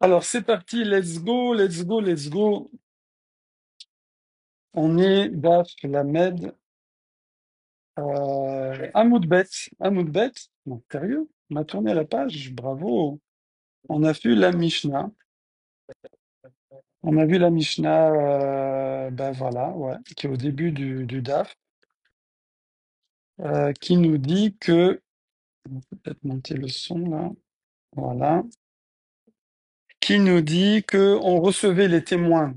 Alors c'est parti, let's go, let's go, let's go. On est Daf Lamed, Amoudbet. Amoudbet, non, sérieux? On a tourné la page, bravo. On a vu la Mishnah. On a vu la Mishnah, ben voilà, ouais, qui est au début du Daf, qui nous dit que, on peut peut-être monter le son là, voilà, qui nous dit que on recevait les témoins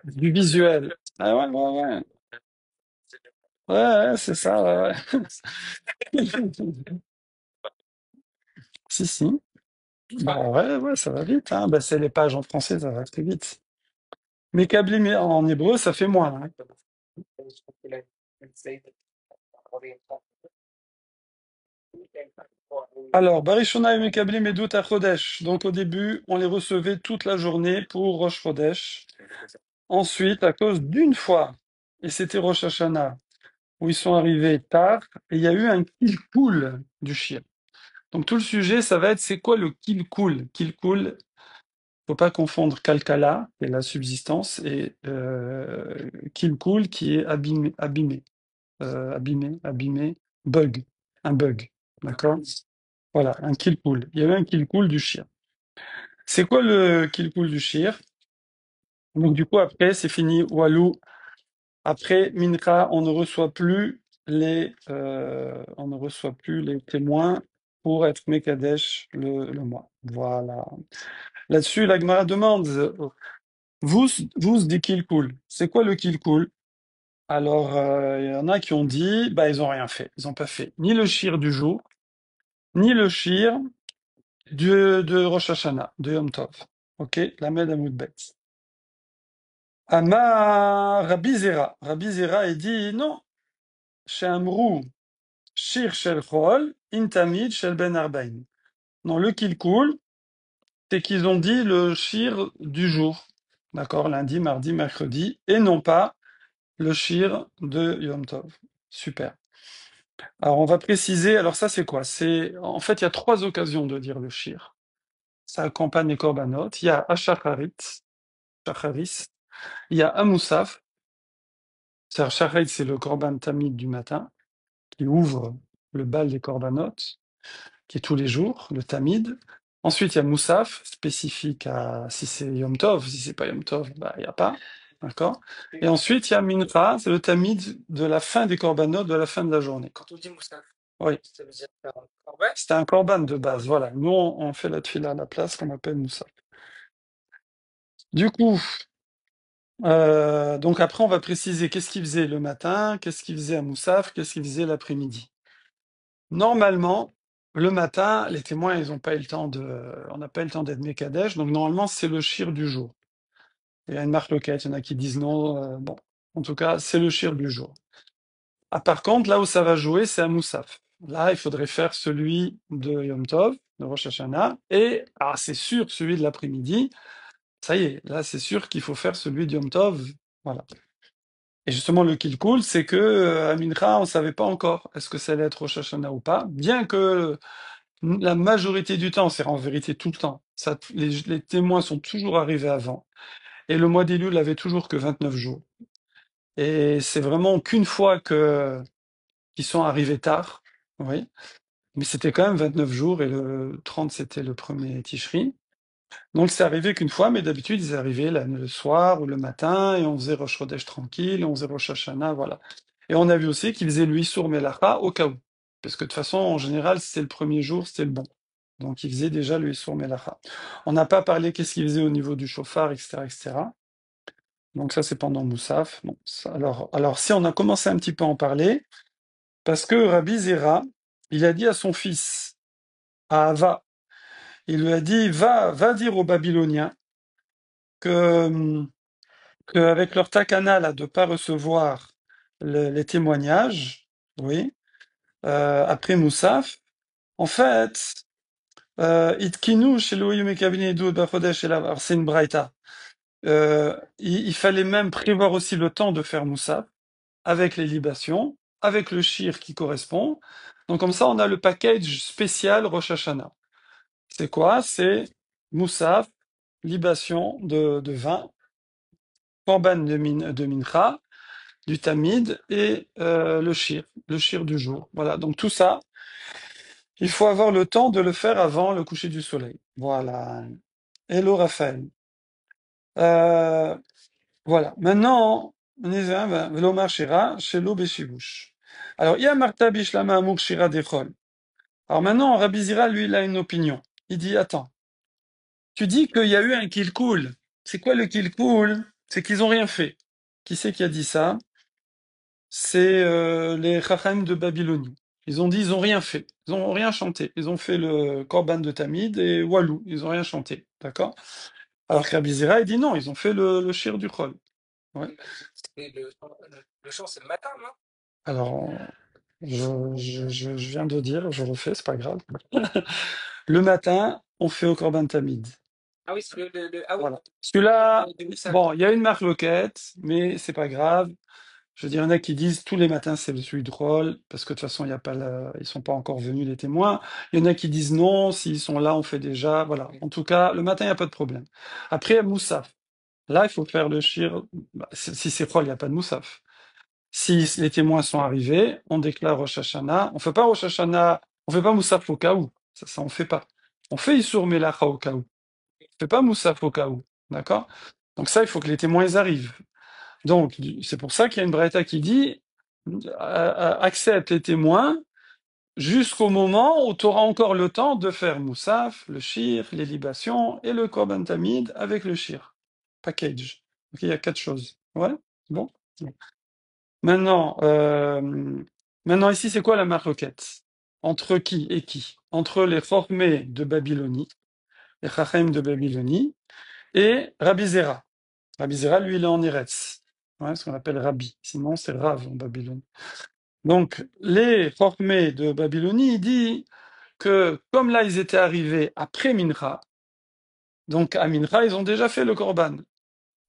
du visuel. Ah ouais, ouais, ouais. Ouais, ouais, c'est ça, ouais, ouais. Si, si. Bah ouais, ouais, ça va vite, hein. Bah, c'est les pages en français, ça va très vite. Mais Kablim en hébreu, ça fait moins, hein. Alors, Barishona et Mekablim et Dout à Chodesh. Donc au début, on les recevait toute la journée pour Rosh Chodesh. Ensuite, à cause d'une fois, et c'était Rosh Hashanah, où ils sont arrivés tard, et il y a eu un kilkoul du shir. Donc tout le sujet, ça va être c'est quoi le kilkoul? Kilkoul, faut pas confondre kalkala, qui est la subsistance, et kilkoul, qui est abîmé, abîmé, bug, un bug, d'accord? Voilà, un kilkoul. Il y avait un kilkoul du shir. C'est quoi le kilkoul du shir? Donc du coup, après, c'est fini, walou. Après Mincha, on ne reçoit plus les témoins pour être Mekadesh le mois. Voilà. Là-dessus, la Gemara demande, vous, vous dit kilkoul. C'est quoi le kilkoul? Alors, il y en a qui ont dit, bah, ils ont rien fait. Ils ont pas fait ni le shir du jour, ni le shir de Rosh Hashanah, de Yom Tov. Ok? Lamed Amoudbet. Ama Rabbi Zera. Rabbi Zera, il dit, non, chez Amrou, shir shel chol, intamid shel ben arbaim. Non, le kilkoul, c'est qu'ils ont dit le shir du jour. D'accord? Lundi, mardi, mercredi, et non pas le shir de Yom Tov. Super. Alors, on va préciser, alors ça, c'est quoi? En fait, il y a trois occasions de dire le shir. Ça accompagne les korbanot. Il y a Ashacharit, Shacharis. Il y a Amoussaf. C'est-à-dire, Shacharit, c'est le korban tamid du matin, qui ouvre le bal des korbanot, qui est tous les jours, le tamid. Ensuite, il y a Moussaf, spécifique à si c'est Yom Tov. Si c'est pas Yom Tov, bah, il n'y a pas. D'accord? Et ensuite, il y a Mincha, c'est le tamid de la fin des korbanot, de la fin de la journée. Oui. C'était un korban de base, voilà. Nous, on fait la tefila à la place qu'on appelle Moussaf. Du coup, donc après, on va préciser qu'est-ce qu'il faisait le matin, qu'est-ce qu'il faisait à Moussaf, qu'est-ce qu'il faisait l'après-midi. Normalement, le matin, les témoins, ils ont pas eu le temps on n'a pas eu le temps d'être Mekadesh, donc normalement, c'est le shir du jour. Il y a une marloquette, il y en a qui disent non, bon. En tout cas, c'est le shir du jour. Ah, par contre, là où ça va jouer, c'est à Moussaf. Là, il faudrait faire celui de Yom Tov, de Rosh Hashanah, et, ah, c'est sûr, celui de l'après-midi. Ça y est, là, c'est sûr qu'il faut faire celui de Yom Tov. Voilà. Et justement, le kill cool, c'est que à Mincha, on savait pas encore est-ce que ça allait être Rosh Hashanah ou pas, bien que la majorité du temps, c'est en vérité tout le temps, les témoins sont toujours arrivés avant, et le mois d'Elul avait toujours que 29 jours. Et c'est vraiment qu'une fois qu'ils sont arrivés tard, oui, mais c'était quand même 29 jours, et le 30, c'était le premier Tishri. Donc c'est arrivé qu'une fois, mais d'habitude, ils arrivaient le soir ou le matin, et on faisait Rosh Chodesh tranquille, et on faisait Rosh Hashanah, voilà. Et on a vu aussi qu'ils faisaient le Issour Melacha au cas où. Parce que de toute façon, en général, c'était le premier jour, c'était le bon. Donc ils faisaient déjà le Issour Melacha. On n'a pas parlé qu'est-ce qu'ils faisaient au niveau du chauffard, etc., etc. Donc ça, c'est pendant Moussaf. Bon, alors, si on a commencé un petit peu à en parler, parce que Rabbi Zera, il a dit à son fils, à Ava, il lui a dit, va dire aux Babyloniens que qu'avec leur takana là, de ne pas recevoir les témoignages, oui, après Moussaf, en fait, Itkinu chez Elohim et Kabine Edu Bachodesh et alors c'est une braïta. Il fallait même prévoir aussi le temps de faire Moussaf avec les libations, avec le shir qui correspond. Donc comme ça, on a le package spécial Rosh Hashanah. C'est quoi? C'est moussaf, libation de vin, korban de mincha, du tamid et le shir du jour. Voilà, donc tout ça, il faut avoir le temps de le faire avant le coucher du soleil. Voilà. Hello Raphaël. Euh, voilà. Maintenant, on y va, Velomar Shira, Shelo Beshibush. Alors, il y a Martha Bishlama Amuk Shira Dechol. Alors maintenant, Rabbi Zira, lui, il a une opinion. Il dit, attends, tu dis qu'il y a eu un kill cool. C'est quoi le kill cool? C'est qu'ils ont rien fait. Qui c'est qui a dit ça? C'est les Chachamim de Babylonie. Ils ont dit, ils ont rien fait. Ils ont rien chanté. Ils ont fait le Korban de Tamid et Walou. Ils ont rien chanté. D'accord? Alors que Rabbi Zira, il dit non, ils ont fait le shir du Chol. Ouais. Et le chant, c'est le matin, non? Alors, je viens de dire, je refais, c'est pas grave. Le matin, on fait au Korban Tamid. Ah oui, c'est ah oui. Voilà. Celui-là, bon, il y a une marloquette, mais c'est pas grave. Je veux dire, il y en a qui disent tous les matins c'est celui de Rôle, parce que de toute façon, il y a pas ils sont pas encore venus les témoins. Il y en a qui disent non, s'ils sont là, on fait déjà. Voilà. En tout cas, le matin, il n'y a pas de problème. Après, Moussaf. Là, il faut faire le shir. Bah, si c'est Rôle, il n'y a pas de Moussaf. Si les témoins sont arrivés, on déclare Rosh Hashanah. On fait pas Rosh Hashanah, on fait pas Moussaf au cas où. Ça on fait pas. On fait Issour Melacha au cas où. On fait pas Moussaf au cas où. D'accord? Donc ça, il faut que les témoins ils arrivent. Donc, c'est pour ça qu'il y a une braïta qui dit accepte les témoins jusqu'au moment où tu auras encore le temps de faire Moussaf, le shir, les libations et le Korban Tamid avec le shir. Package. Donc il y a 4 choses. Ouais? Bon? Maintenant, maintenant ici, c'est quoi la marloquette? Entre qui et qui? Entre les formés de Babylonie, les Chachem de Babylonie, et Rabbi Zera. Rabbi Zera, lui, il est en Eretz. Ouais, ce qu'on appelle Rabbi. Sinon, c'est Rav en Babylone. Donc, les formés de Babylonie, il dit que comme là, ils étaient arrivés après Mincha, donc à Mincha, ils ont déjà fait le Korban.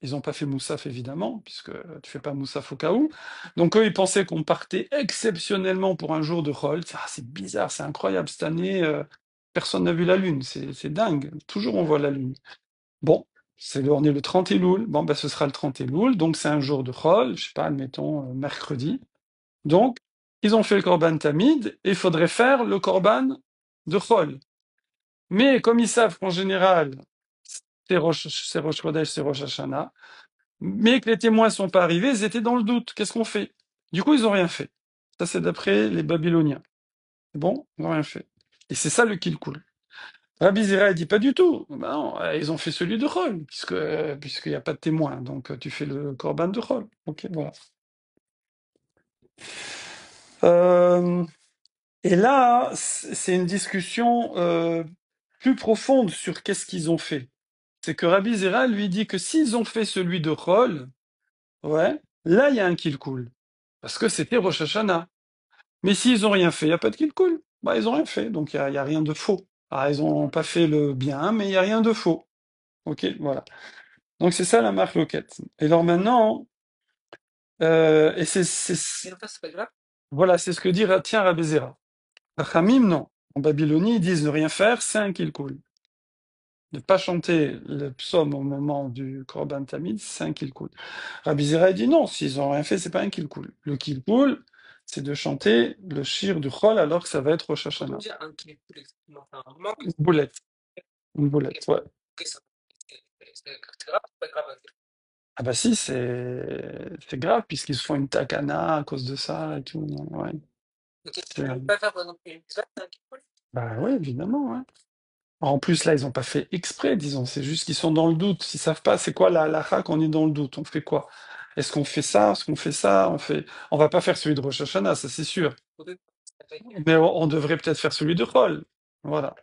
Ils n'ont pas fait Moussaf, évidemment, puisque tu fais pas Moussaf au cas où. Donc eux, ils pensaient qu'on partait exceptionnellement pour un jour de Chol. Ah, c'est bizarre, c'est incroyable. Cette année, personne n'a vu la Lune. C'est dingue. Toujours, on voit la Lune. Bon, on est le 30 Elul. Bon, ben, ce sera le 30 Elul. Donc c'est un jour de Chol. Je sais pas, admettons, mercredi. Donc, ils ont fait le Korban Tamid, et il faudrait faire le Korban de Chol. Mais comme ils savent qu'en général, c'est Rosh Chodesh, c'est Rosh Hashanah, mais que les témoins sont pas arrivés, ils étaient dans le doute. Qu'est-ce qu'on fait? Du coup, ils ont rien fait. Ça, c'est d'après les Babyloniens. Bon, ils n'ont rien fait. Et c'est ça le kill cool. Rabbi Zera, il dit pas du tout. Ben non, ils ont fait celui de Chol, puisqu'il n'y a pas de témoin. Donc, tu fais le Korban de Chol. Ok, voilà. Euh, et là, c'est une discussion plus profonde sur qu'est-ce qu'ils ont fait. C'est que Rabbi Zera lui dit que s'ils ont fait celui de Chol, ouais, là, il y a un kill cool. Parce que c'était Rosh Hashanah. Mais s'ils ont rien fait, il n'y a pas de kill cool. Bah, ils ont rien fait, donc il y a rien de faux. Ah, ils ont pas fait le bien, mais il y a rien de faux. Ok, voilà. Donc c'est ça la marque loquette. Et alors maintenant, et voilà, c'est ce que dit tiens Rabbi Zera. Rachamim, non. En Babylonie, ils disent ne rien faire, c'est un kill cool. Ne pas chanter le psaume au moment du Korban Tamid, c'est un kill cool. Rabbi Zera il dit non, s'ils ont rien fait, c'est pas un kill cool. Le kill cool, c'est de chanter le shir du Chol alors que ça va être Rosh Hashanah. Une boulette. Une boulette, ouais. Ah bah si, c'est grave, puisqu'ils se font une takana à cause de ça et tout. Ouais. Bah oui, évidemment, ouais. En plus, là, ils n'ont pas fait exprès, disons. C'est juste qu'ils sont dans le doute. Ils savent pas c'est quoi la halakha qu'on est dans le doute. On fait quoi? Est-ce qu'on fait ça? Est-ce qu'on fait ça? On va pas faire celui de Rosh Hashanah, ça c'est sûr. Mais on devrait peut-être faire celui de Chol. Voilà.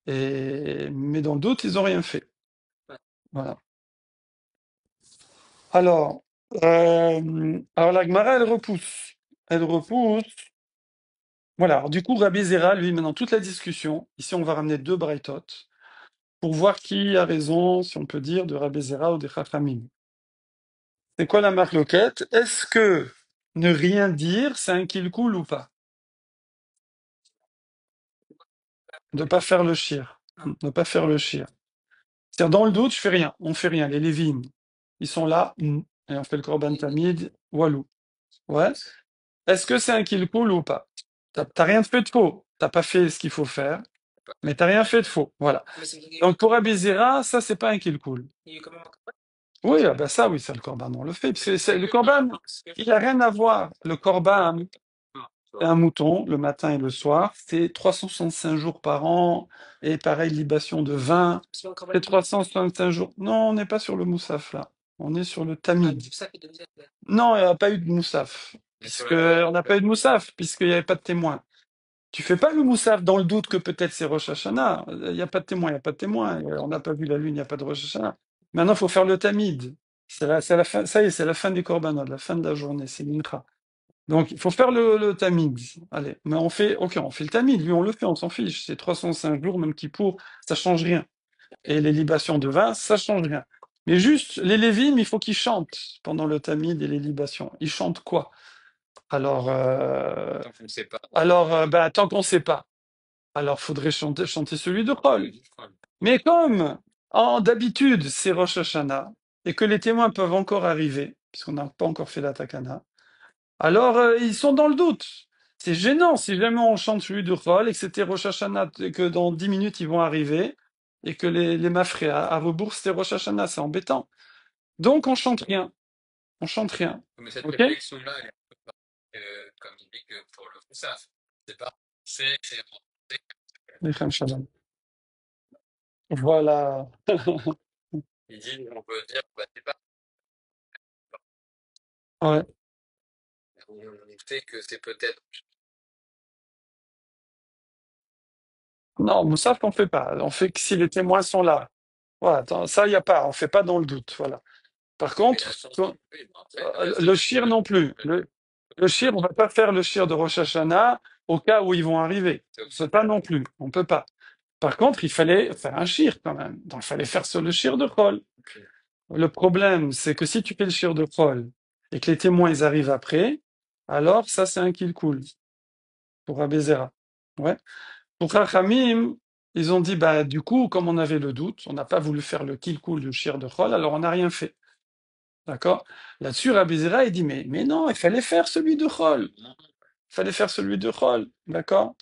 Mais dans le doute, ils ont rien fait. Voilà. Alors, alors la Gemara, elle repousse. Elle repousse. Voilà. Alors, du coup, Rabbi Zera, lui, maintenant, toute la discussion. Ici, on va ramener deux Braithot pour voir qui a raison, si on peut dire, de Rabbi Zera ou des Chachamim. C'est quoi la marque loquette? Est-ce que ne rien dire, c'est un kill cool ou pas? De pas faire le shir. Ne pas faire le shir. C'est-à-dire, dans le doute, je fais rien. On fait rien. Les Lévim, ils sont là, et on fait le Korban Tamid, walou. Ouais. Est-ce que c'est un kill cool ou pas? T'as rien fait de faux. T'as pas fait ce qu'il faut faire, mais t'as rien fait de faux. Voilà. Donc pour Abizera, ça c'est pas un kill cool. Oui, ah bah ça, oui, ça le Corban, on le fait. Parce que le Corban, il a rien à voir. Le Corban, c'est un mouton, le matin et le soir. C'est 365 jours par an. Et pareil, libation de vin. C'est 365 jours. Non, on n'est pas sur le Moussaf, là. On est sur le Tamid. Non, il n'y a pas eu de Moussaf. Puisque, on n'a pas eu de Moussaf, puisqu'il n'y avait pas de témoin. Tu fais pas le Moussaf dans le doute que peut-être c'est Rosh Hashanah. Il n'y a pas de témoin, il n'y a pas de témoin. On n'a pas vu la lune, il n'y a pas de Rosh Hashanah. Maintenant, il faut faire le Tamid. C'est la fin, ça y est, c'est la fin du Korbanot, la fin de la journée, c'est l'Intra. Donc, il faut faire le Tamid. Allez, mais on fait, ok, on fait le Tamid, lui, on le fait, on s'en fiche. C'est 305 jours, même Kippour, ça change rien. Et les libations de vin, ça change rien. Mais juste, les Lévim, il faut qu'ils chantent pendant le Tamid et les libations. Ils chantent quoi? Alors, bah, tant qu'on ne sait pas. Alors, faudrait chanter celui de Paul. Mais comme, d'habitude, c'est Rosh Hashanah, et que les témoins peuvent encore arriver, puisqu'on n'a pas encore fait la takana, alors ils sont dans le doute. C'est gênant si jamais on chante celui de Paul et que c'était Rosh Hashanah, et que dans 10 minutes ils vont arriver, et que les mafrés à rebours c'était Rosh Hashanah, c'est embêtant. Donc on chante rien. On chante rien. Ok. Lechem Shalom. Voilà. Ouais. Non, Moussaf, on fait pas. On fait que si les témoins sont là. Voilà, ça, il n'y a pas. On fait pas dans le doute. Voilà. Par contre, le shir non plus. Le shir, on va pas faire le shir de Rosh Hashanah au cas où ils vont arriver. C'est pas non plus. On peut pas. Par contre, il fallait faire un shir quand même. Donc, il fallait faire sur le shir de Chol. Le problème, c'est que si tu fais le shir de Chol et que les témoins, ils arrivent après, alors ça, c'est un kill cool pour Abézera. Ouais. Pour Rachamim, ils ont dit, bah, du coup, comme on avait le doute, on n'a pas voulu faire le kill cool du shir de Chol, alors on n'a rien fait. D'accord? Là-dessus, Rabbi Zera, il dit, mais non, il fallait faire celui de Chol. Il fallait faire celui de Chol. D'accord?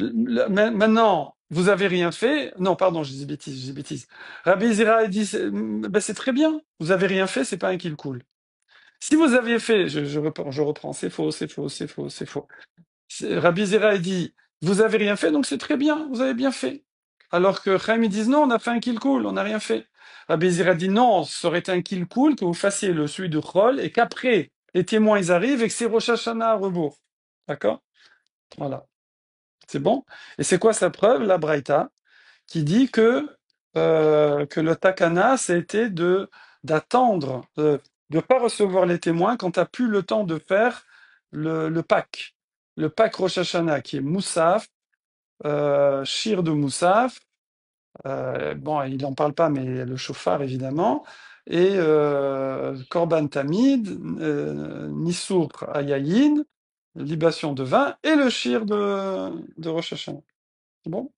Maintenant, vous avez rien fait. Non, pardon, je dis bêtise, je dis bêtise. Rabbi Zera, il dit, ben, c'est très bien. Vous avez rien fait, c'est pas un kill cool. Si vous aviez fait, je reprends, c'est faux, c'est faux, c'est faux, c'est faux. Rabbi Zera il dit, vous avez rien fait, donc c'est très bien, vous avez bien fait. Alors que Chaim, ils disent, non, on a fait un kill cool, on n'a rien fait. Rabbi Zera dit, non, ça aurait été un kill cool que vous fassiez le celui de Chol et qu'après, les témoins, ils arrivent et que c'est Rosh Hashanah à rebours. D'accord? Voilà. C'est bon? Et c'est quoi sa preuve? La Braïta, qui dit que le takana, c'était d'attendre, de ne pas recevoir les témoins quand tu n'as plus le temps de faire le Pâques. Le Pâques Rosh Hashanah, qui est Moussaf, Shir de Moussaf, bon, il n'en parle pas, mais le chauffard, évidemment, et Korban Tamid, Nissour Ayayin, libation de vin, et le Shir de Rosh Hashanah. C'est bon?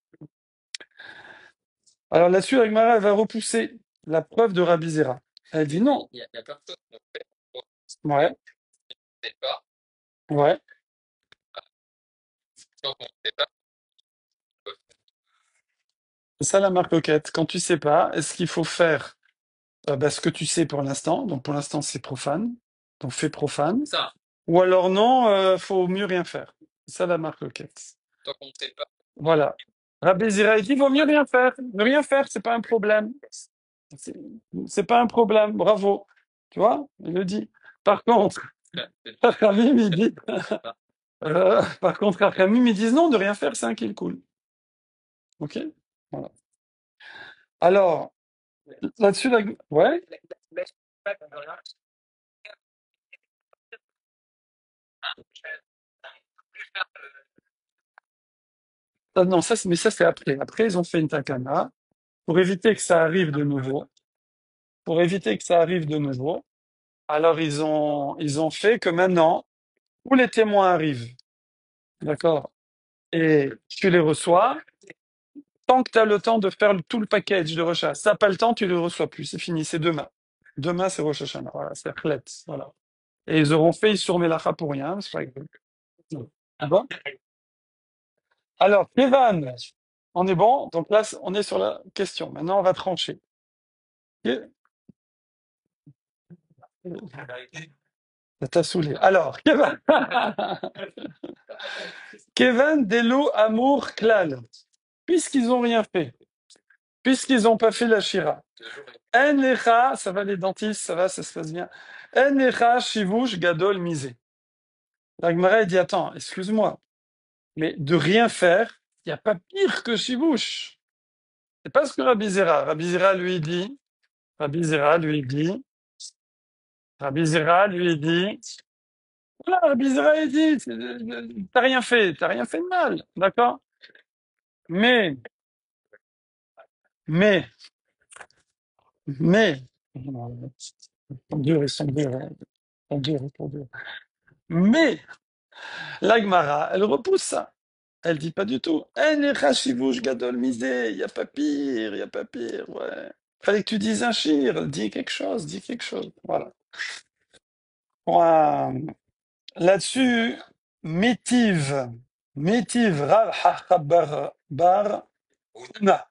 Alors là-dessus, Agmara, elle va repousser la preuve de Rabbi Zera. Elle dit non. Ouais, ouais. C'est ça la marque coquette. Quand tu sais pas, est-ce qu'il faut faire bah, ce que tu sais pour l'instant? Donc pour l'instant, c'est profane. Donc fais profane. Ou alors non, faut mieux rien faire. C'est ça la marque coquette. Voilà. Rabbi Zera, il dit vaut mieux rien faire. Ne rien faire, c'est pas un problème. C'est c'est pas un problème. Bravo. Tu vois? Il le dit. Par contre, Rachamim, il dit. Par contre, Rachamim, ils disent non, de rien faire, c'est un kill cool. Ok? Voilà. Alors, là-dessus, ouais? Ah non, mais ça, c'est après. Après, ils ont fait une takana pour éviter que ça arrive de nouveau. Pour éviter que ça arrive de nouveau. Alors, ils ont fait que maintenant, où les témoins arrivent, d'accord, et tu les reçois, tant que tu as le temps de faire tout le package de Rosh Hashanah. Si t'as pas le temps, tu le reçois plus. C'est fini, c'est demain. Demain, c'est Rosh Hashanah. Voilà, c'est Khlet. Voilà. Et ils auront fait sur Melacha pour rien. C'est pas grave. Ah bon? Alors, Kevin, on est bon. Donc là, on est sur la question. Maintenant, on va trancher. Ke- Ça t'a saoulé. Alors, Kevin. Kevin, Delo, Amour, Klal. Puisqu'ils ont rien fait, puisqu'ils n'ont pas fait la Shira. En lecha, ça va les dentistes, ça va, ça se passe bien. En lecha, shivush, gadol, misé. La Gemara dit, attends, excuse-moi, mais de rien faire, il n'y a pas pire que shivush. C'est pas ce que Rabbi Zera lui dit, Rabbi Zera lui dit, Rabbi Zera lui dit, voilà, Rabbi Zera il dit, t'as rien fait de mal, d'accord? Mais, mais, mais, ils sont durs, hein, ils sont durs, ils sont durs. Mais, la Gemara, elle repousse ça. Elle dit pas du tout. Eh, les rachivouch gadol misé, il n'y a pas pire, il n'y a pas pire, ouais. Fallait que tu dises un shir, dis quelque chose, dis quelque chose. Voilà. Voilà. Là-dessus, Métive, Métive Rav Hachabar Bar Huna.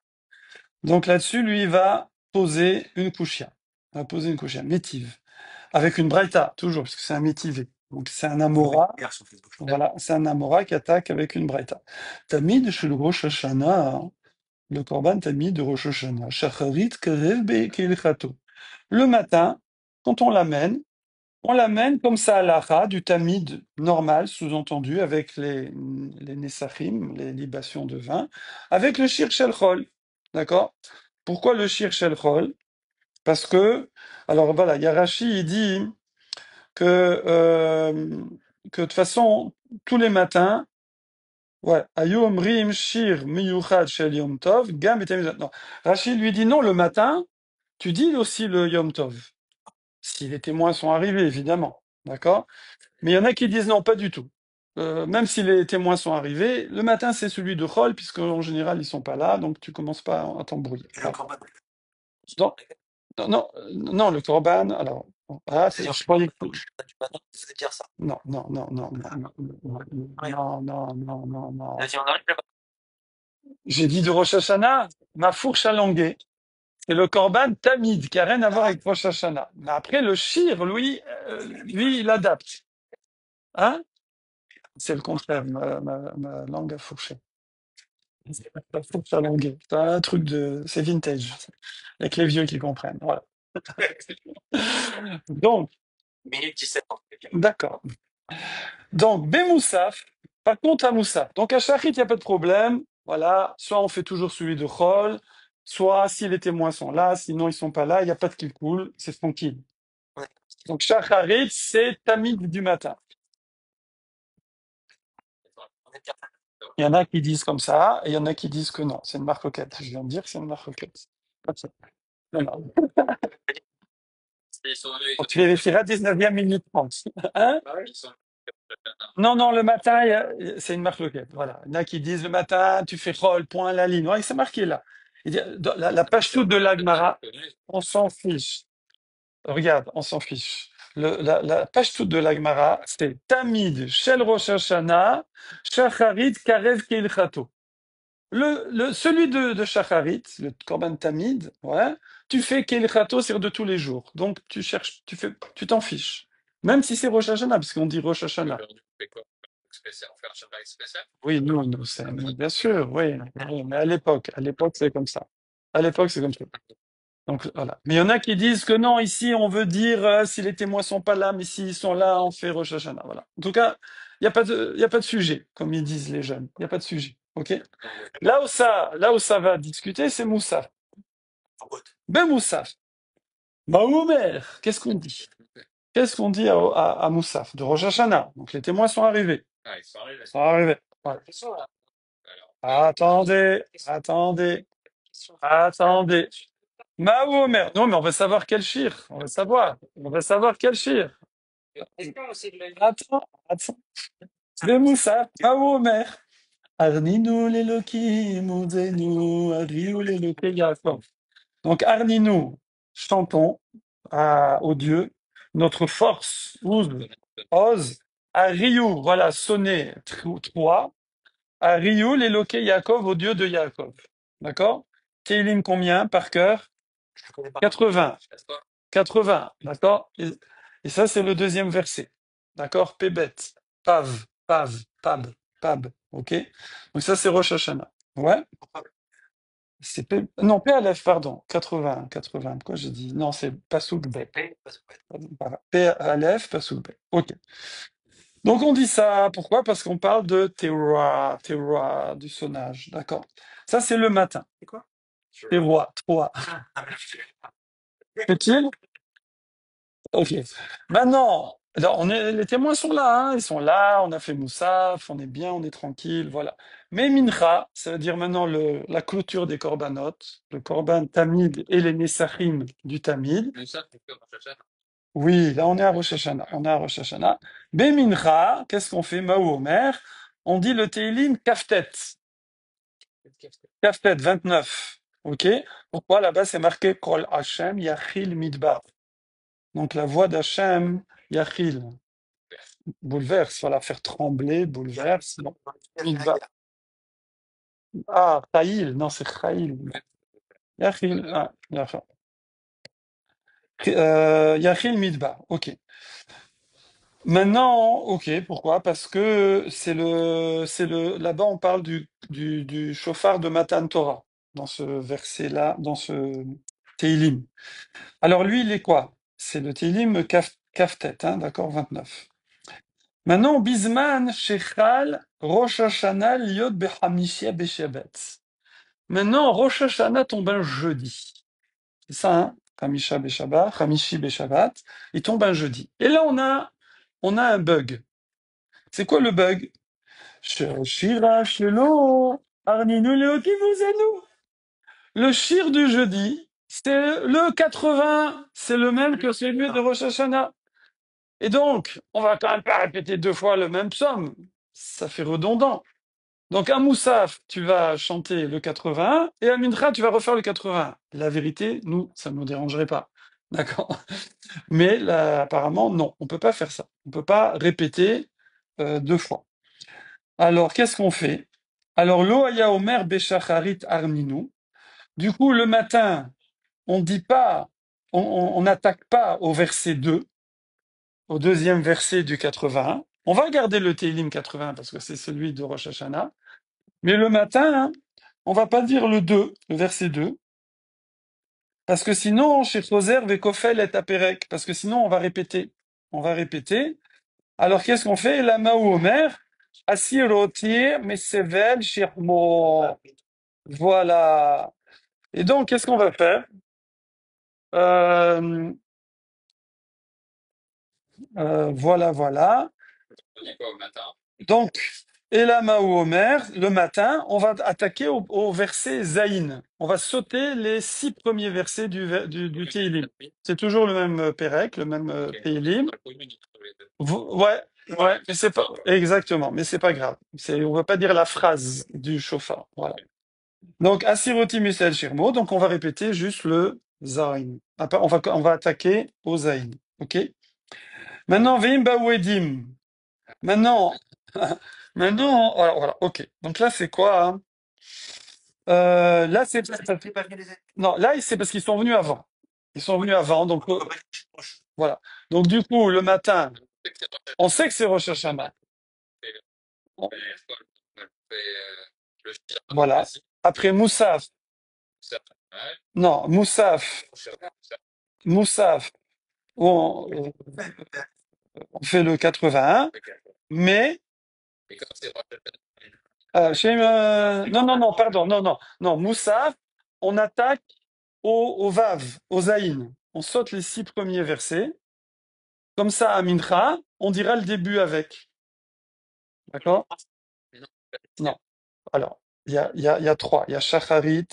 Donc là-dessus, lui, il va poser une kushia. Il va poser une kushia, Métive. Avec une braïta, toujours, parce que c'est un métivé. Donc c'est un amora. Voilà, c'est un amora qui attaque avec une braïta. Tamid shel Rosh Hashanah, le korban tamid de Rosh Hashanah. Shacharit karev be'kelchato. Le matin, quand on l'amène comme ça à l'ara, du tamid normal, sous-entendu, avec les nesachim, les libations de vin, avec le shir shel chol. D'accord? Pourquoi le shir shel chol? Parce que, alors voilà, Yarashi, il dit que de toute façon, tous les matins, ouais, Ayu Omrim Shir Miyuchad Shel Yom Tov, Gam et Tamid. Non, Rachid lui dit non, le matin, tu dis aussi le Yom Tov. Si les témoins sont arrivés, évidemment. D'accord? Mais il y en a qui disent non, pas du tout. Même si les témoins sont arrivés, le matin c'est celui de Chol, puisqu'en général ils sont pas là, donc tu commences pas à t'embrouiller. Non, non, non, non, le Corban, alors. Ah, je croyais que. Non, non, non, non, non, non, non, non, non, non, non. J'ai dit de Rosh Hashanah, ma fourche à languer. C'est le Corban Tamid, qui a rien à voir avec Rosh Hashanah. Mais après, le Shir, lui, il adapte. Hein? C'est le contraire, ma langue à fourcher. La fourche à languer. C'est un truc de. C'est vintage. Avec les vieux qui comprennent. Voilà. Donc, d'accord. Donc, Bemoussaf, par contre à Moussaf. Donc à Shachrit, il n'y a pas de problème. Voilà, soit on fait toujours celui de Chol, soit si les témoins sont là, sinon ils sont pas là, il n'y a pas de qu'il coule, c'est tranquille. Donc Shacharit, c'est Tamid du matin. Il y en a qui disent comme ça, et il y en a qui disent que non, c'est une marcoquette. Je viens de dire que c'est une marcoquette. Comme ça. Non, non. Donc, tu vérifieras 19e minute 30. Hein? Non, non, le matin, c'est une marloquette. Voilà. Il y en a qui disent le matin, tu fais roll, point, la ligne. Ouais, c'est marqué là. Dans la page toute de l'Agmara, on s'en fiche. Regarde, on s'en fiche. La page toute de l'Agmara, c'est Tamid, Shel Rosh Hashanah, Shacharit, Karev Keilchato. Celui de Shacharit, le Korban Tamid, ouais, tu fais Keilchato, c'est de tous les jours. Donc tu cherches, tu t'en fiches. Même si c'est Rosh Hashanah, parce qu'on dit Rosh Hashanah. Oui, nous, bien sûr, oui, oui, mais à l'époque, c'est comme ça. À l'époque, c'est comme ça. Donc, voilà. Mais il y en a qui disent que non, ici, on veut dire si les témoins sont pas là, mais s'ils sont là, on fait Rosh Hashanah. Voilà. En tout cas, il y a pas de sujet, comme ils disent les jeunes. Il n'y a pas de sujet. OK? Là où ça va discuter, c'est Moussaf. Ben Moussaf. Mahomer, qu'est-ce qu'on dit? Qu'est-ce qu'on dit à Moussaf? De Rosh Hashanah. Donc, les témoins sont arrivés. Ils sont arrivés. Voilà. Attendez, attendez, attendez. Mahomer. Non, mais on va savoir quel shir. On va savoir. On va savoir quel shir. Attends, attends. De Moussa, Mahomer. Arninu l'Elokim, Uzenu, Ariou l'Eloké Yaakov. Donc, Arninu, chantons au Dieu, notre force, Oz, Ariou, voilà, sonnez, trois, Ariou l'Eloké Yaakov, au Dieu de Yaakov. D'accord? Kélim combien par cœur? 80. 80, d'accord? Et ça, c'est le deuxième verset. D'accord? Pébet, Pav, Pav, Pab, Pab, ok? Donc ça, c'est Rosh Hashanah. Ouais? Non, P Aleph, pardon. 80, 80. Pourquoi j'ai dit? Non, c'est Pasuk Bet. P Aleph, Pasuk Bet. Ok. Donc on dit ça, pourquoi? Parce qu'on parle de Terroir, du sonnage. D'accord? Ça, c'est le matin. Terroir, 3. Fait-il? Ok. Maintenant, alors, les témoins sont là, hein, ils sont là, on a fait Moussaf, on est bien, on est tranquille, voilà. Mais Mincha, ça veut dire maintenant la clôture des corbanotes, le korban Tamid et les Nessachim du Tamid. Oui, là on est à Rosh Hashanah, on est à Rosh Hashanah. Mais Mincha, qu'est-ce qu'on fait, Maou Omer? On dit le Teilim Kaftet, Kaftet 29, ok? Pourquoi là-bas c'est marqué Kol Hashem Yachil Midbar. Donc la voix d'Hachem, Yachil, bouleverse, voilà, faire trembler, bouleverse. Non. Ah, Chaïl, non, c'est Chaïl. Yachil, Yachil Midbar, ok. Maintenant, ok, pourquoi? Parce que là-bas on parle du chauffard de Matan Torah, dans ce verset-là, dans ce Teilim. Alors lui, il est quoi? C'est le Teilim Kaftet, hein, d'accord, 29. Maintenant, Bisman, Shechal, Rosh Hashanah, Liot Behamishia Beshabbat. Maintenant, Rosh Hashanah tombe un jeudi. C'est ça, hein? Hamisha Beshabbat, Hamishi Beshabbat. Il tombe un jeudi. Et là, on a un bug. C'est quoi le bug? Shira Shelo, Arninu Leokivuzenu. Le shir du jeudi, c'est le 80. C'est le même que celui de Rosh Hashanah. Et donc, on va quand même pas répéter deux fois le même psaume. Ça fait redondant. Donc, à Moussaf, tu vas chanter le 81, et à Mincha, tu vas refaire le 81. La vérité, nous, ça ne nous dérangerait pas. D'accord? Mais là, apparemment, non, on peut pas faire ça. On peut pas répéter deux fois. Alors, qu'est-ce qu'on fait? Alors, Lo haya omer beshacharit arninu. Du coup, le matin, on dit pas, on n'attaque pas au verset 2, au deuxième verset du 81. On va garder le Télim 80 parce que c'est celui de Rosh Hashanah. Mais le matin, hein, on va pas dire le 2, le verset 2, parce que sinon, chez Choser, Vekofel et Aperek, parce que sinon, on va répéter. On va répéter. Alors, qu'est-ce qu'on fait? La Maou Omer, Asirotir, Mesevel, Shirmo. Voilà. Et donc, qu'est-ce qu'on va faire? Euh, voilà, voilà. Donc, Elama ou Omer, le matin, on va attaquer au verset Zaïn. On va sauter les 6 premiers versets du Teilim. C'est toujours le même Pérec, le même Teilim. Ouais, ouais, mais c'est pas exactement, mais c'est pas grave. On va pas dire la phrase du chauffard. Voilà. Donc, Asiroti Misel Shirmo, donc on va répéter juste le Zaïn. Après, on va attaquer au Zaïn. Ok? Maintenant, Veim Baouedim. Maintenant, maintenant, voilà, ok. Donc là, c'est quoi, hein? Là, non, là, c'est parce qu'ils sont venus avant. Ils sont venus avant, donc voilà. Donc du coup, le matin, on sait que c'est Rosh Hashanah. On- Voilà. Après Moussaf, non, Moussaf, on fait le 81, mais non, non, non, pardon, non, non, non, Moussaf, on attaque au Vav, au Zaïn. On saute les 6 premiers versets. Comme ça, à Mincha, on dira le début avec. D'accord? Non. Alors, il y a trois. Il y a Shacharit,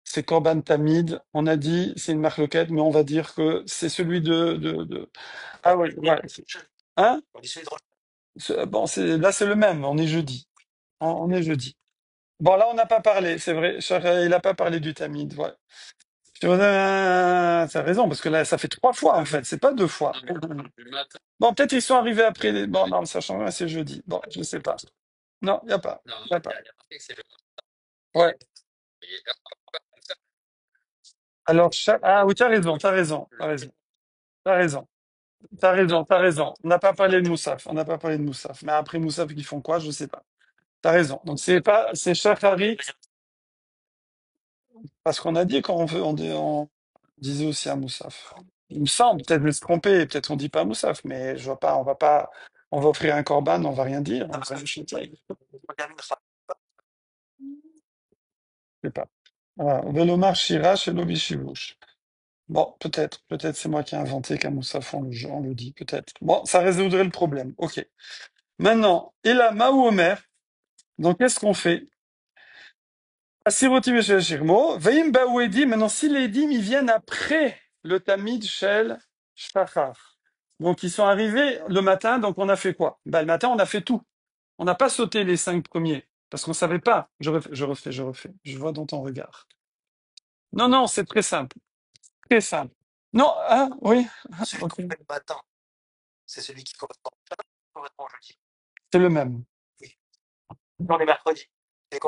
c'est Korban Tamid. On a dit, c'est une marloquette, mais on va dire que c'est celui Ah oui, ouais. Hein? Bon, là, c'est le même. On est jeudi. On est jeudi. Bon, là, on n'a pas parlé, c'est vrai. Il n'a pas parlé du tamid, ouais. T'as raison, parce que là, ça fait 3 fois, en fait. C'est pas 2 fois. Bon, peut-être ils sont arrivés après. Bon, non, ça change rien, c'est jeudi. Bon, je sais pas. Non, il n'y a pas. Y a pas. Ouais. Alors, ah oui, t'as raison, t'as raison, t'as raison, t'as raison, t'as raison, t'as raison. On n'a pas parlé de Moussaf, on n'a pas parlé de Moussaf. Mais après Moussaf, ils font quoi? Je sais pas. T'as raison. Donc c'est pas, c'est Shachari, parce qu'on a dit quand on disait aussi à Moussaf. Il me semble, peut-être me tromper, peut-être on dit pas Moussaf, mais je vois pas, on va offrir un corban, on va rien dire. On va juste chanter. Je sais pas. Voilà. Velomar Shirash et Lobi Shivush. Bon, peut-être c'est moi qui ai inventé qu'à Moussaf on le dit, peut-être. Bon, ça résoudrait le problème. Ok. Maintenant, Elama ou Omer. Donc qu'est-ce qu'on fait? Asiroti Meshel Shirmo, Veim Baou Edim. Maintenant, si les Edim, ils viennent après le Tamid Shel Shachar. Donc ils sont arrivés le matin, donc on a fait quoi? Ben, le matin, on a fait tout. On n'a pas sauté les 5 premiers, parce qu'on savait pas. Je refais. Je vois dans ton regard. Non, non, c'est très simple. Très simple. Non, ah, oui. Ok. C'est le même.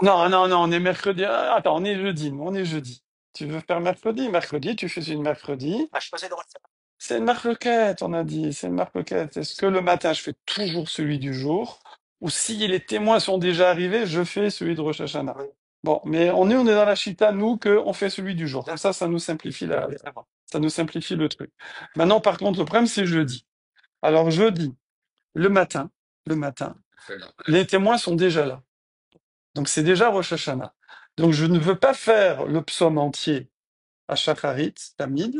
Non, non, non, on est mercredi. Ah, attends, on est jeudi. Nous, on est jeudi. Tu veux faire mercredi? Mercredi, tu fais une mercredi. C'est une marloquette, on a dit. C'est une marloquette. Est-ce que le matin, je fais toujours celui du jour? Ou si les témoins sont déjà arrivés, je fais celui de Rosh Hashanah. Bon, mais on est dans la chita, nous, qu'on fait celui du jour. Comme ça nous simplifie ça nous simplifie le truc. Maintenant, par contre, le problème, c'est jeudi. Alors, jeudi, le matin, le matin, les témoins sont déjà là. Donc c'est déjà Rosh Hashanah. Donc je ne veux pas faire le psaume entier à Shacharit, Tamid,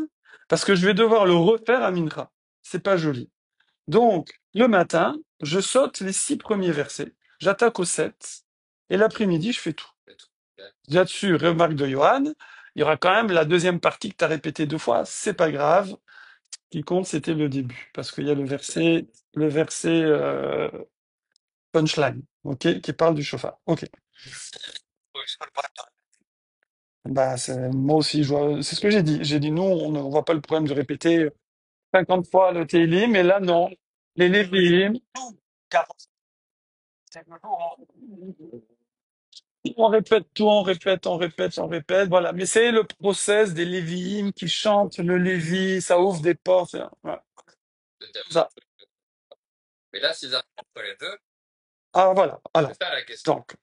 parce que je vais devoir le refaire à Mincha. C'est pas joli. Donc, le matin, je saute les 6 premiers versets, j'attaque aux 7, et l'après-midi, je fais tout. Là-dessus, remarque de Johan, il y aura quand même la deuxième partie que tu as répétée 2 fois, c'est pas grave. Ce qui compte, c'était le début, parce qu'il y a le verset punchline, ok, qui parle du chauffard. Ok. Bah, moi aussi, c'est ce que j'ai dit. J'ai dit, nous, on ne voit pas le problème de répéter 50 fois le Télim, mais là, non. Les Lévi'im, on répète tout, on répète, voilà. Mais c'est le process des Lévi'im qui chantent le Lévi, ça ouvre des portes. Voilà. Ça. Ah, voilà. Alors, donc,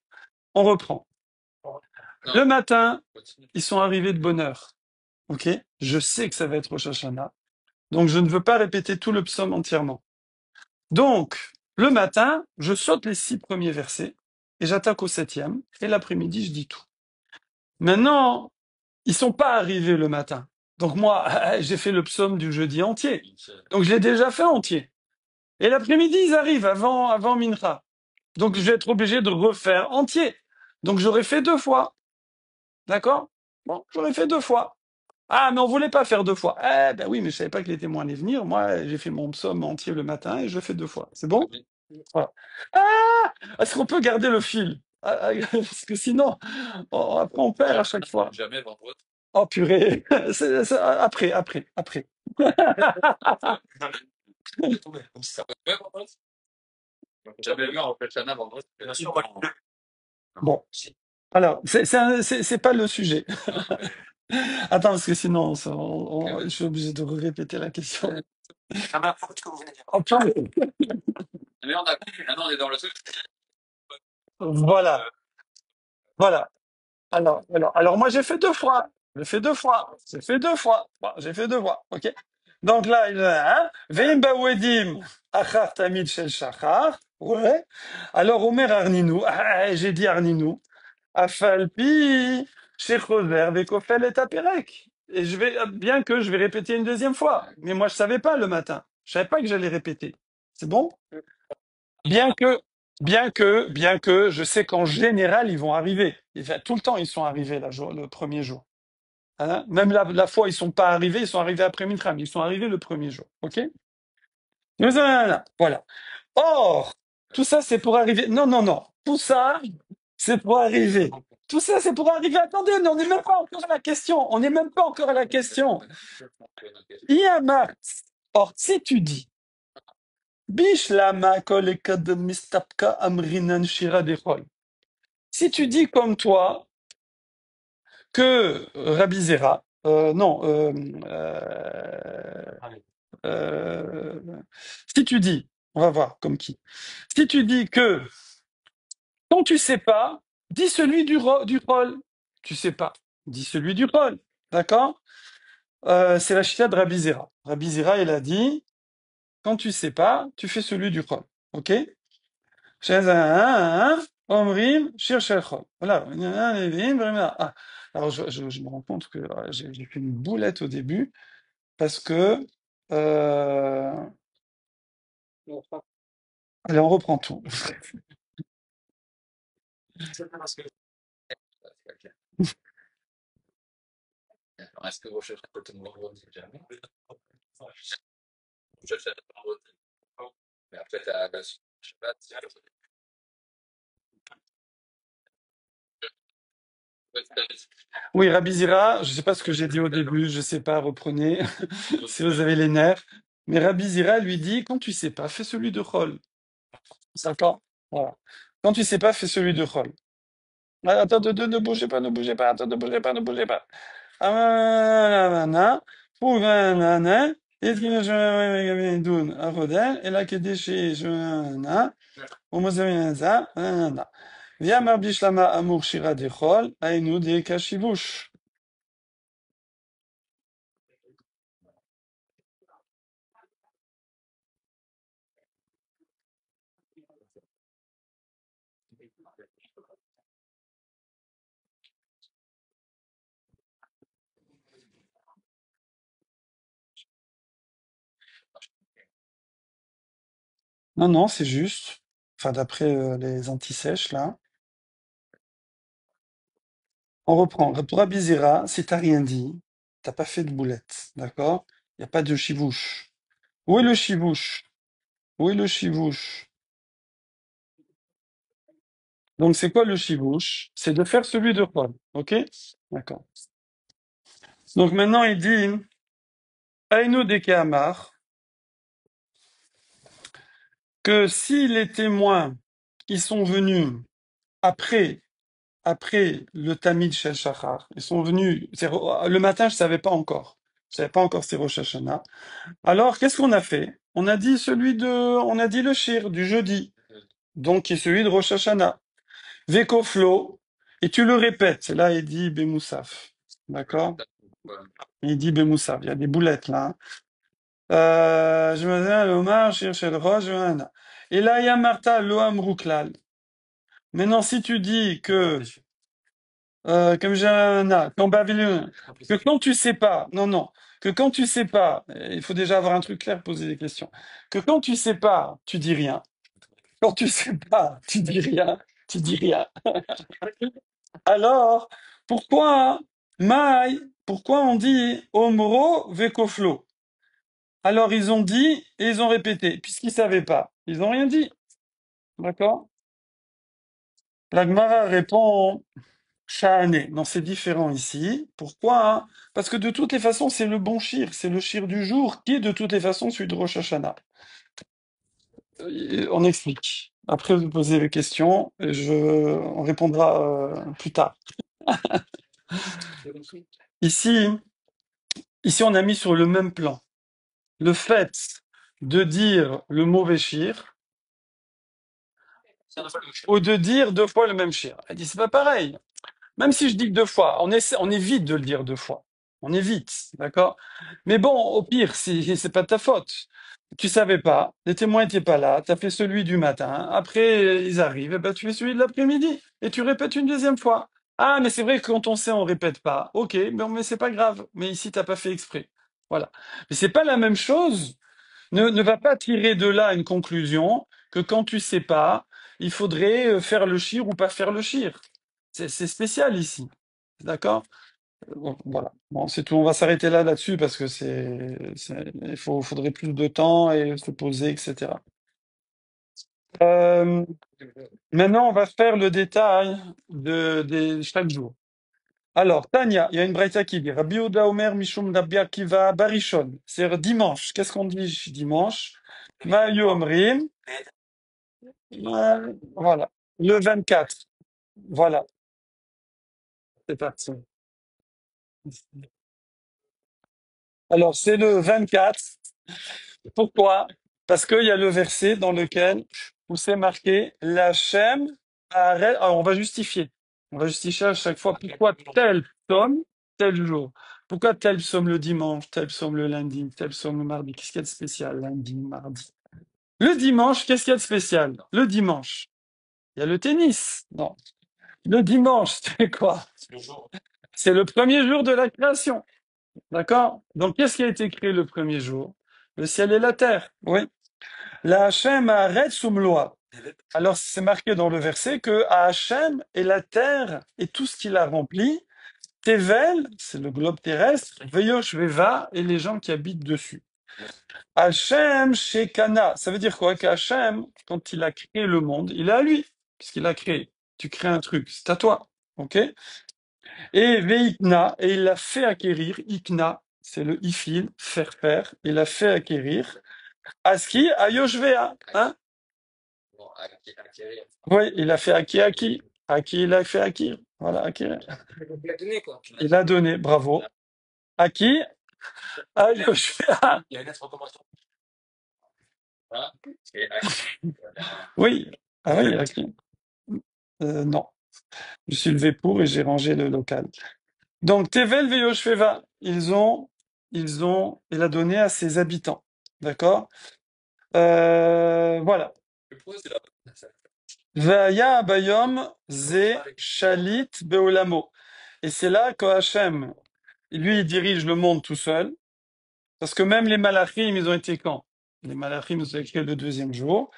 on reprend. Le matin, ils sont arrivés de bonne heure. Ok? Je sais que ça va être Rosh Hashanah. Donc, je ne veux pas répéter tout le psaume entièrement. Donc, le matin, je saute les 6 premiers versets et j'attaque au 7e. Et l'après-midi, je dis tout. Maintenant, ils sont pas arrivés le matin. Donc moi, j'ai fait le psaume du jeudi entier. Donc je l'ai déjà fait entier. Et l'après-midi, ils arrivent avant Mincha. Donc je vais être obligé de refaire entier. Donc j'aurais fait 2 fois. D'accord? Bon, j'aurais fait 2 fois. Ah, mais on voulait pas faire 2 fois. Eh ben oui, mais je savais pas que les témoins allaient venir. Moi, j'ai fait mon psaume entier le matin et je fais 2 fois. C'est bon? Voilà. Ah! Est-ce qu'on peut garder le fil? Parce que sinon, après on perd à chaque fois. Oh purée. Après. Bon. Alors, c'est pas le sujet. Attends, parce que sinon, je suis obligé de répéter la question. Oh, purée. Voilà, voilà. Alors moi, j'ai fait 2 fois. J'ai fait 2 fois. OK? Donc là, Veim Bawedim, Achar Tamid Shel Shachar. Ouais. Alors, Omer Arninou. J'ai dit Arninou. Afalpi, Shechover, Vekofel et Aperek. Et bien que je vais répéter une deuxième fois. Mais moi, je savais pas le matin. Je savais pas que j'allais répéter. C'est bon? Bien que, je sais qu'en général, ils vont arriver. Enfin, tout le temps, ils sont arrivés le premier jour. Hein. Même la fois, ils sont pas arrivés, ils sont arrivés après Mitra, mais ils sont arrivés le premier jour. OK? Voilà. Or, tout ça, c'est pour arriver. Non, non, non. Tout ça, C'est pour arriver. Tout ça, c'est pour arriver. Attendez, on n'est même pas encore à la question. On n'est même pas encore à la question. Iyamar. Or, si tu dis, Bish lama kol ekad mistapka amrinan shira dechol. Si tu dis comme toi que Rabbi Zera, non, euh, si tu dis, on va voir comme qui. Si tu dis que quand tu sais pas, dis celui du rôle. Tu sais pas, dis celui du rôle. D'accord? C'est la chita de Rabbi Zera. Rabbi Zera, il a dit, quand tu sais pas, tu fais celui du rôle. Ok? Omrim, shir shel chol. Voilà. Ah. Alors, je me rends compte que j'ai fait une boulette au début parce que. Euh... Allez, on reprend tout. Oui, Rabbi Zira, je ne sais pas ce que j'ai dit au début, je ne sais pas, reprenez si vous avez les nerfs. Mais Rabbi Zira lui dit, quand tu sais pas, fais celui de Chol. D'accord? Voilà. Quand tu sais pas, fais celui de Chol. Ah, attends, ne bougez pas, ne bougez pas, attends, ne bougez pas, ne bougez pas. Ah, nanana, nanana, et qui me je doun, arodel, et là, qui déchire, je nanana, au mosaminza, nanana. Via marbishlama amour shira de Chol, aïnou de kashivush. Non, non, c'est juste. Enfin, d'après les anti-sèches, là. On reprend. Pour Abizera, si t'as rien dit, t'as pas fait de boulette, d'accord? Il n'y a pas de chivouche. Où est le chivouche? Où est le chivouche? Donc, c'est quoi le chivouche? C'est de faire celui de Paul, ok? D'accord. Donc, maintenant, il dit, Aïnou de Amar, que si les témoins qui sont venus après le Tamid Shel Shachar, ils sont venus, le matin, je savais pas encore. Je savais pas encore c'est Rosh Hashanah. Alors, qu'est-ce qu'on a fait? On a dit le shir du jeudi. Donc, qui est celui de Rosh Hashanah. Vekoflo. Et tu le répètes. Là, il dit Bemoussaf. D'accord? Il dit Bemoussaf. Il y a des boulettes, là. Hein. Je me dis, l'Omar, shir shel Rosh Hashanah. Et là, il y a Martha, Loam Ruklal. Maintenant, si tu dis que comme j'ai un qu'en Babylone, que quand tu sais pas, non, non, que quand tu sais pas, il faut déjà avoir un truc clair, poser des questions, que quand tu sais pas, tu dis rien. Quand tu sais pas, tu dis rien, tu dis rien. Alors, pourquoi, Maï, pourquoi on dit Omro Vekoflo? Alors ils ont dit et ils ont répété, puisqu'ils savaient pas. Ils ont rien dit, d'accord? La Gemara répond Shahane. Non, c'est différent ici. Pourquoi? Hein. Parce que de toutes les façons, c'est le bon shir, c'est le shir du jour qui est de toutes les façons celui de Rosh Hashanah. On explique. Après, vous posez les questions, et on répondra plus tard. Ici, ici, on a mis sur le même plan le fait de dire le mauvais shir ou de dire deux fois le même shir. Elle dit c'est pas pareil. Même si je dis que deux fois, on évite de le dire deux fois. On évite, d'accord? Mais bon, au pire, si c'est pas de ta faute. Tu savais pas, les témoins étaient pas là, tu as fait celui du matin, après ils arrivent, et ben tu fais celui de l'après-midi, et tu répètes une deuxième fois. Ah, mais c'est vrai que quand on sait, on répète pas. Ok, mais c'est pas grave. Mais ici, t'as pas fait exprès. Voilà. Mais c'est pas la même chose. Ne va pas tirer de là une conclusion que quand tu sais pas, il faudrait faire le shir ou pas faire le shir. C'est spécial ici. D'accord? Bon, voilà. Bon, c'est tout. On va s'arrêter là-dessus parce que faudrait plus de temps et se poser, etc. Maintenant, on va faire le détail de chaque jour. Alors, Tania, il y a une braïta qui dit Rabbi Yehuda Omer Mishum Rabbi Akiva Barishon. C'est dimanche. Qu'est-ce qu'on dit dimanche? Ma Yomrim. Voilà. Le 24. Voilà. C'est parti. Alors, c'est le 24. Pourquoi? Parce qu'il y a le verset dans lequel où c'est marqué la Shem arrête. Alors, on va justifier. On va justifier à chaque fois pourquoi tel psaume, tel jour. Pourquoi tel psaume le dimanche, tel psaume le lundi, tel psaume le mardi. Qu'est-ce qu'il y a de spécial lundi, mardi? Le dimanche, qu'est-ce qu'il y a de spécial? Le dimanche, il y a le tennis. Non. Le dimanche, c'est quoi? C'est le premier jour de la création. D'accord? Donc, qu'est-ce qui a été créé le premier jour? Le ciel et la terre. Oui. La Hachem arrête soumloa. Alors, c'est marqué dans le verset que Hachem et la terre et tout ce qu'il a rempli, Tevel, c'est le globe terrestre, Veyosh Veva et les gens qui habitent dessus. Hachem chez Kana, ça veut dire quoi? Qu'Hachem, quand il a créé le monde, il est à lui, puisqu'il a créé. Tu crées un truc, c'est à toi. Ok? Et Veikna, et il l'a fait acquérir, Ikna, c'est le ifil, faire, il a fait acquérir. Aski, à Yoshvea, hein? Oui, il a fait acquis. Acquis, il a fait acquis. Voilà, acquérir. Il a donné, bravo. Acquis, à Yoshvea. Oui, ah oui, acquis. Non, je suis levé pour et j'ai rangé le local. Donc, Tevel et Yoshveva, il a donné à ses habitants. D'accord? Voilà. Vaya Bayom Ze Shalit Beolamo. Et c'est là que Hachem, lui, il dirige le monde tout seul. Parce que même les malachim, ils ont été quand? Les malachim, ils ont été le deuxième jour.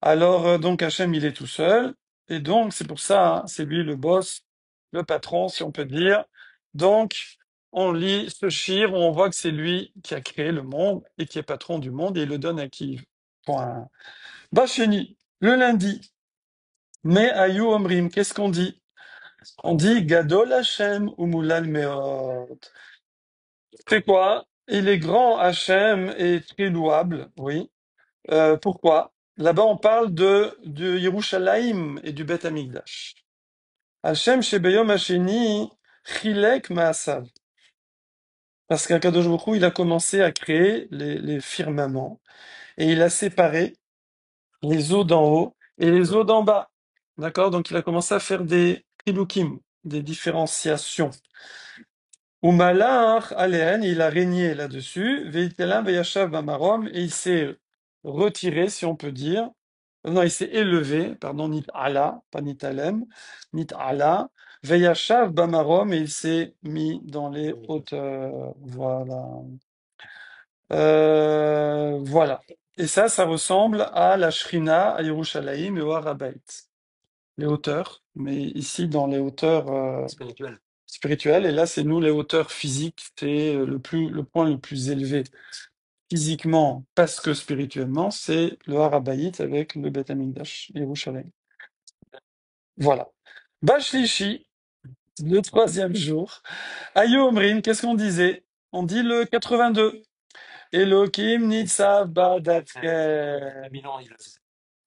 Alors, donc, Hachem, il est tout seul. Et donc, c'est pour ça, hein, c'est lui le boss, le patron, si on peut dire. Donc, on lit ce shir où on voit que c'est lui qui a créé le monde et qui est patron du monde et il le donne à qui? Point. Bacheni, le lundi. Mais Ayu Omrim, qu'est-ce qu'on dit? On dit Gadol Hachem Umulal Meod. C'est quoi? Il est grand Hachem et très louable, oui. Pourquoi? Là-bas, on parle de Yerushalayim et du Beth Amikdash. Hachem Shebeyom Hasheni Chilek Maasav. Parce qu'Akadosh Baruch Hu, il a commencé à créer les firmaments et il a séparé les eaux d'en haut et les eaux d'en bas. D'accord? Donc il a commencé à faire des chilukim, des différenciations. Umalach Aléen, il a régné là-dessus, Veitelam Veyashav Bamarom, et il s'est retiré, si on peut dire. Non, il s'est élevé, pardon, Nit Ala, pas Nitalem, Nit Ala, Veyashav Bamarom, et il s'est mis dans les hauteurs. Voilà. Voilà. Et ça ressemble à la Shrina, à Yerushalayim et au Harabait. Les hauteurs, mais ici dans les hauteurs spirituelles, et là c'est nous les hauteurs physiques, c'est le point le plus élevé physiquement, parce que spirituellement, c'est le Harabait avec le Beth Amikdash, Yerushalayim. Voilà. Bashlishi, le troisième jour. Ayo Omrin, qu'est-ce qu'on disait? On dit le 82. Elohim Nitzav Badatken.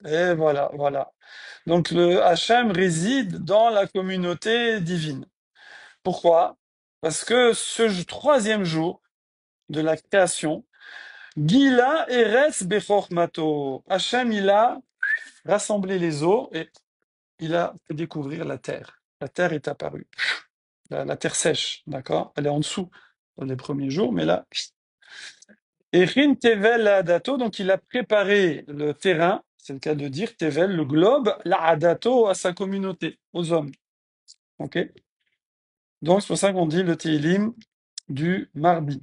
Et voilà, voilà. Donc le Hachem réside dans la communauté divine. Pourquoi? Parce que ce troisième jour de la création, Gila Eretz Bechormato, Hachem il a rassemblé les eaux et il a fait découvrir la terre. La terre est apparue. La terre sèche, d'accord? Elle est en dessous dans les premiers jours, mais là. Et Rin Tevel Adato, donc il a préparé le terrain, c'est le cas de dire, Tevel, le globe, la Adato à sa communauté, aux hommes. Ok? Donc c'est pour ça qu'on dit le Teilim du mardi.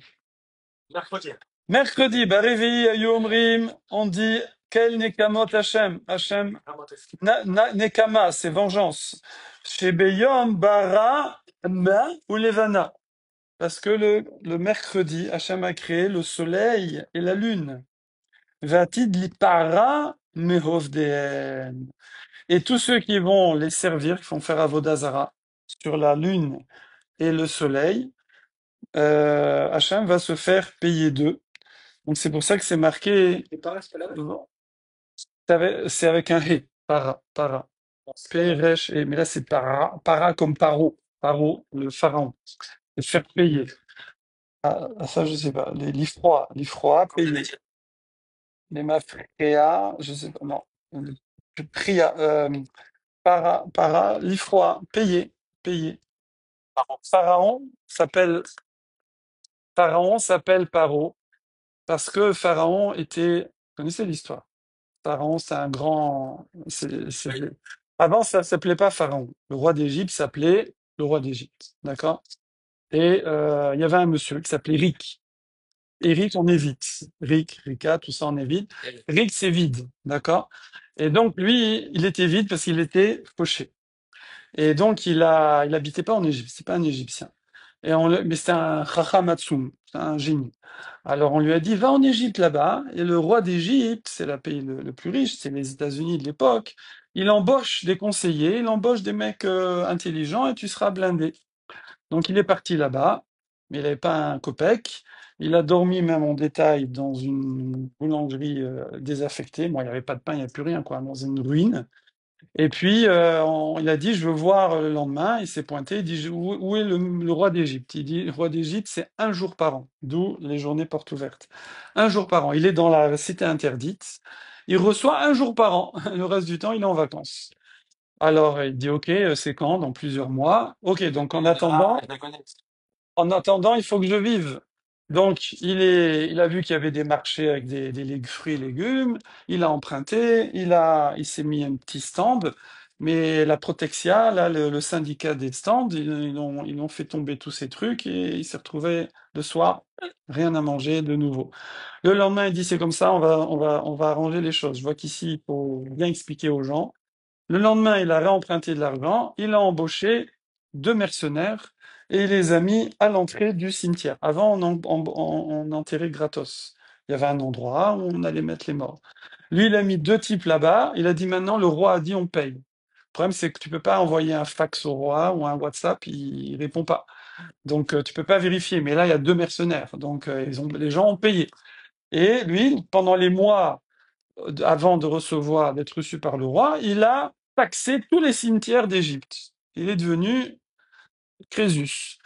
Mercredi, Barévi, Ayomrim, on dit quel Nekamot Hashem. Hashem, Nekama, c'est vengeance. Chez Beyom, Bara, Ma ou Levana. Parce que le mercredi, Hashem a créé le soleil et la lune. Vatid li para mehovdeen. Et tous ceux qui vont les servir, qui vont faire Avodazara sur la lune et le soleil, Hachem va se faire payer d'eux. Donc c'est pour ça que c'est marqué, c'est avec un He, para. Peresh, mais là c'est para comme paro, le pharaon. Et faire payer. Ah, ça je sais pas. Les l'ifroi, payer. Les mafréa, je sais pas, non. Pria, l'ifroi, payer. Pharaon s'appelle, Pharaon s'appelle Paro parce que Pharaon était, vous connaissez l'histoire. Pharaon, c'est un grand, avant ça s'appelait pas Pharaon. Le roi d'Égypte s'appelait le roi d'Égypte, d'accord? Et il y avait un monsieur qui s'appelait Rick. Et Rick, on évite. Rick, Rika, tout ça, on évite. Rick, c'est vide, d'accord? Et donc lui, il était vide parce qu'il était fauché. Et donc il habitait pas en Égypte, c'est pas un Égyptien. Mais c'était un Chachamatsum, c'est un génie. Alors on lui a dit, va en Égypte là-bas, et le roi d'Égypte, c'est le pays le plus riche, c'est les États-Unis de l'époque, il embauche des conseillers, il embauche des mecs intelligents et tu seras blindé. Donc il est parti là-bas, mais il n'avait pas un copec. Il a dormi même en détail dans une boulangerie désaffectée. Bon, il n'y avait pas de pain, il n'y avait plus rien, quoi, dans une ruine. Et puis, il a dit, je veux voir le lendemain. Il s'est pointé, il dit, où est le roi d'Égypte? Il dit, le roi d'Égypte, c'est un jour par an, d'où les journées portes ouvertes. Un jour par an. Il est dans la cité interdite. Il reçoit un jour par an. Le reste du temps, il est en vacances. Alors, il dit, OK, c'est quand? Dans plusieurs mois. OK, donc en attendant, il faut que je vive. Donc, il a vu qu'il y avait des marchés avec des fruits et légumes. Il a emprunté. Il s'est mis un petit stand. Mais la Protexia, là, le syndicat des stands, ils ont fait tomber tous ces trucs et il s'est retrouvé le soir, rien à manger de nouveau. Le lendemain, il dit, c'est comme ça, on va arranger les choses. Je vois qu'ici, il faut bien expliquer aux gens. Le lendemain, il a réemprunté de l'argent, il a embauché 2 mercenaires et il les a mis à l'entrée du cimetière. Avant, on enterrait gratos. Il y avait un endroit où on allait mettre les morts. Lui, il a mis 2 types là-bas. Il a dit maintenant, le roi a dit on paye. Le problème, c'est que tu peux pas envoyer un fax au roi ou un WhatsApp, il répond pas. Donc, tu peux pas vérifier. Mais là, il y a 2 mercenaires. Donc, les gens ont payé. Et lui, pendant les mois avant de recevoir, d'être reçu par le roi, il a taxé tous les cimetières d'Égypte. Il est devenu Crésus.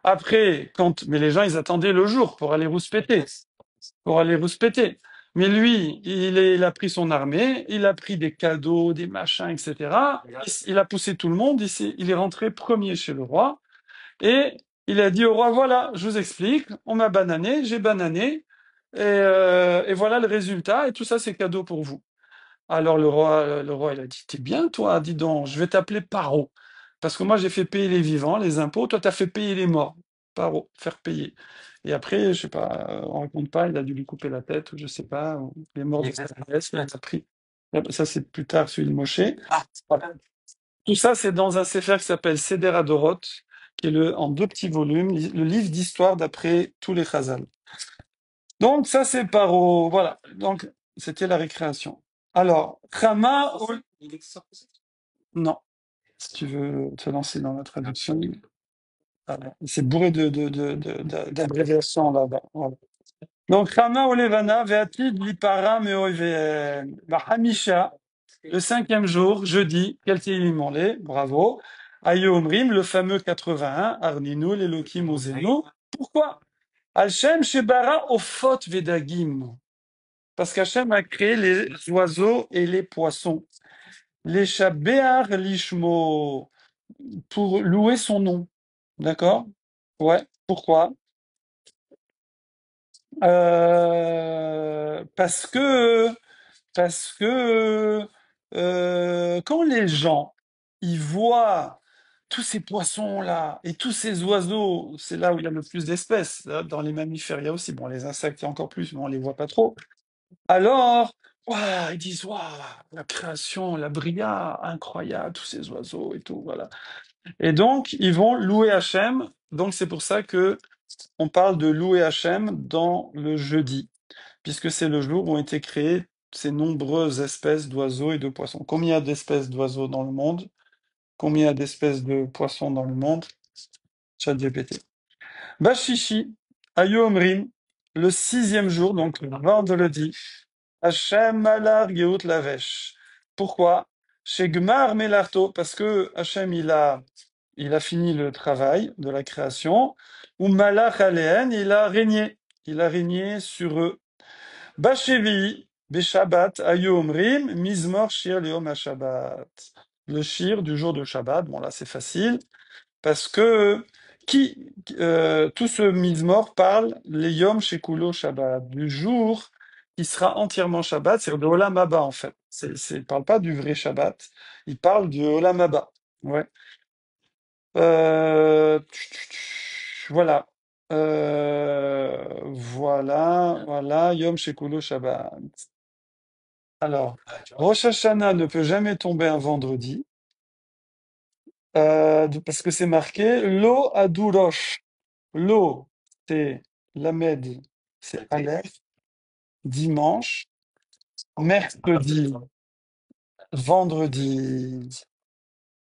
Après, mais les gens, ils attendaient le jour pour aller rouspéter, pour aller rouspéter. Mais lui, il a pris son armée, il a pris des cadeaux, des machins, etc. Il a poussé tout le monde, il est rentré premier chez le roi, et il a dit au roi, voilà, je vous explique, on m'a banané, j'ai banané, et voilà le résultat, et tout ça, c'est cadeau pour vous. Alors le roi, il a dit, t'es bien, toi, dis donc, je vais t'appeler Paro. Parce que moi, j'ai fait payer les vivants, les impôts, toi, t'as fait payer les morts. Paro, faire payer. Et après, je sais pas, on raconte pas, il a dû lui couper la tête, ou je sais pas, ou les morts de Sarès, il a pris. Ça, c'est plus tard, celui de Moshe. Voilà. Tout ça, c'est dans un sefer qui s'appelle Seder Adorot, qui est en 2 petits volumes, le livre d'histoire d'après tous les Chazal. Donc ça c'est Paro, voilà. Donc c'était la récréation. Alors, Rama, non, si tu veux te lancer dans la traduction, c'est bourré d'abréviations là-bas. Voilà. Donc Rama Olevana, Veatid Lipara Meoiveem. Hamisha, le 5e jour, jeudi, Keltilimolé, bravo. Ayomrim, le fameux 81, Arninu, l'Elokim Ozenu. Pourquoi? Alshem Shebara Ofot Vedagim. Parce qu'Hachem a créé les oiseaux et les poissons. Les Shabéar Lishmo, pour louer son nom. D'accord? Ouais. Pourquoi? Parce que quand les gens ils voient tous ces poissons-là et tous ces oiseaux, c'est là où il y a le plus d'espèces. Là, dans les mammifères, il y a aussi, bon, les insectes, il y a encore plus, mais on les voit pas trop. Alors, ouah, ils disent, waouh, la création, la bria, incroyable, tous ces oiseaux et tout, voilà. Et donc, ils vont louer Hachem. Donc, c'est pour ça que on parle de louer Hachem dans le jeudi, puisque c'est le jour où ont été créés ces nombreuses espèces d'oiseaux et de poissons. Combien il y a d'espèces d'oiseaux dans le monde? Combien il y a d'espèces de poissons dans le monde? ChatGPT. Bashishi, Ayu Omrim, le sixième jour, donc le vendredi, Hachem Malar Geout Lavesh. Pourquoi? Chez Gmar Melarto, parce que Hachem il a fini le travail de la création, ou Malach Aléen, il a régné sur eux. Bashevi, Beshabbat, Ayu Omrim, Mizmor Shir Leom HaShabbat. Le shir du jour de Shabbat, bon là c'est facile, parce que tout ce Mizmor parle les Yom Shekulo Shabbat, du jour qui sera entièrement Shabbat, c'est le Olam Haba en fait. Il parle pas du vrai Shabbat, il parle du Olam Haba. Ouais. Voilà. Voilà, Yom Shekulo Shabbat. Alors, Rosh Hashanah ne peut jamais tomber un vendredi, parce que c'est marqué Lo Adurosh. Lo, c'est Lamed, c'est Aleph, dimanche, mercredi, vendredi.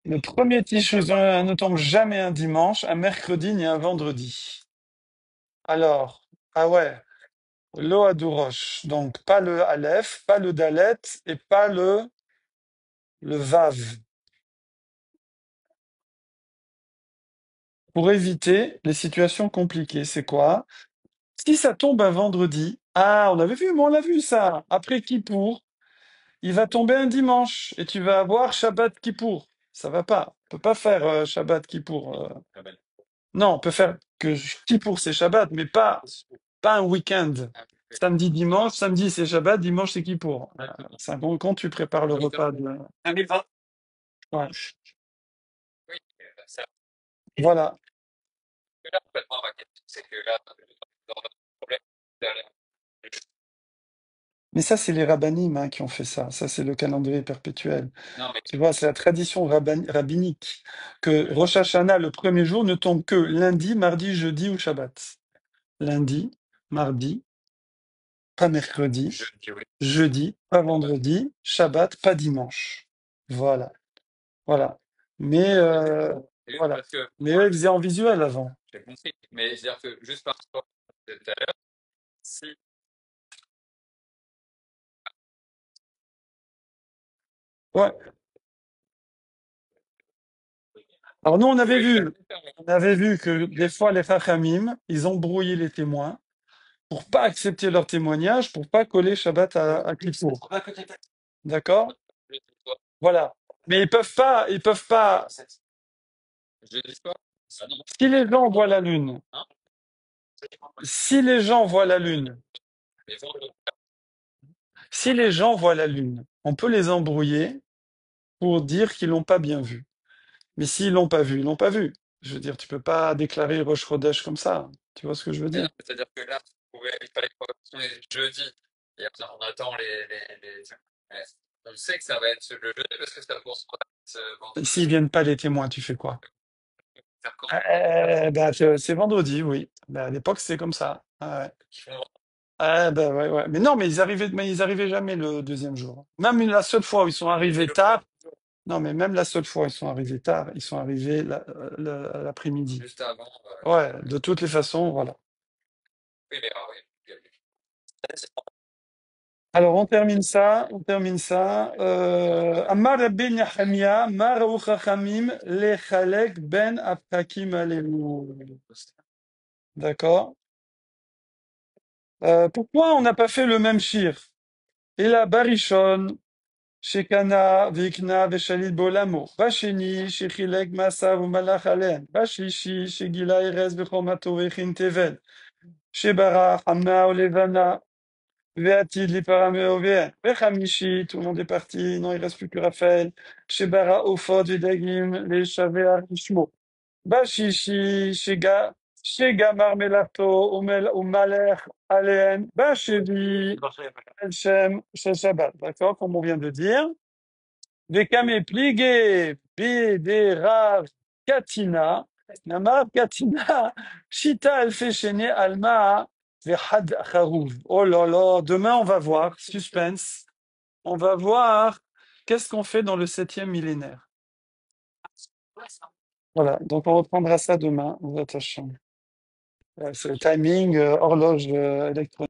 Le premier Tishrei ne tombe jamais un dimanche, un mercredi ni un vendredi. Alors, ah ouais, Lo Adurosh. Donc, pas le Aleph, pas le Dalet et pas le Vav. Pour éviter les situations compliquées, c'est quoi? Si ça tombe un vendredi, ah, on avait vu, mais on l'a vu ça. Après Kippour, il va tomber un dimanche et tu vas avoir Shabbat Kippour. Ça va pas. On peut pas faire Shabbat Kippour. Non, on peut faire que Kippour c'est Shabbat, mais pas un week-end. Samedi, dimanche, samedi c'est Shabbat, dimanche c'est Kippour. C'est un bon quand tu prépares le repas de. Ouais. Voilà. Mais ça, c'est les rabbinim hein, qui ont fait ça. Ça, c'est le calendrier perpétuel. Tu vois, c'est la tradition rabbinique que Rosh Hashanah, le premier jour, ne tombe que lundi, mardi, jeudi ou Shabbat. Lundi, mardi, pas mercredi, jeudi, pas vendredi, Shabbat, pas dimanche. Voilà, voilà. Mais voilà. Mais eux, ils faisaient en visuel avant. Ouais. Alors nous, on avait vu que des fois les Chachamim, ils ont brouillé les témoins pour pas accepter leur témoignage, pour pas coller Shabbat à Kippour. D'accord? Voilà. Mais ils peuvent pas. Si les gens voient la lune, si les gens voient la lune, si les gens voient la lune, on peut les embrouiller pour dire qu'ils l'ont pas bien vue. Mais s'ils l'ont pas vue, ils l'ont pas vue. Je veux dire, tu peux pas déclarer Rosh Chodesh comme ça. Tu vois ce que je veux dire? S'ils viennent pas les témoins, tu fais quoi? Bah, c'est vendredi, oui. Bah, à l'époque, c'est comme ça. Ah, ouais. Ah, bah, ouais, ouais. Mais ils arrivaient jamais le deuxième jour. Même la seule fois où ils sont arrivés tard, non, mais même la seule fois où ils sont arrivés tard, ils sont arrivés l'après-midi. Ouais, de toutes les façons, voilà. Alors, on termine ça. Amar Rabbi Nehemia, Mar Hu Chachamim, Lechalek ben Aptakim Alelu. D'accord? Pourquoi on n'a pas fait le même shir? Et la Barishon, Shekana, Vikna, Veshalit Bolamo, Basheni, Shechilek Masa, Malach Alen, Bashishi, Shegila Erez, Bechomato, Vechin Tevel, Shebara, Hamna, Olevana, Veatid, Liparameovien, Bechamishi, tout le monde est parti, non, il reste plus que Raphaël, Shebara, Ophod, Vidagim, les Shavea, Ishmo. Bashishi, Shegamar Melato, Umaler, Alen, Bashevi, Shem, Shabbat. D'accord, comme on vient de dire. Vekame plige, Biderav, Katina, Namar Katina, Shita Alfeshene Alma, Vehad Harouv. Oh là là, demain on va voir, suspense, on va voir qu'est-ce qu'on fait dans le septième millénaire. Voilà, donc on reprendra ça demain. Attention. C'est le timing, horloge électronique.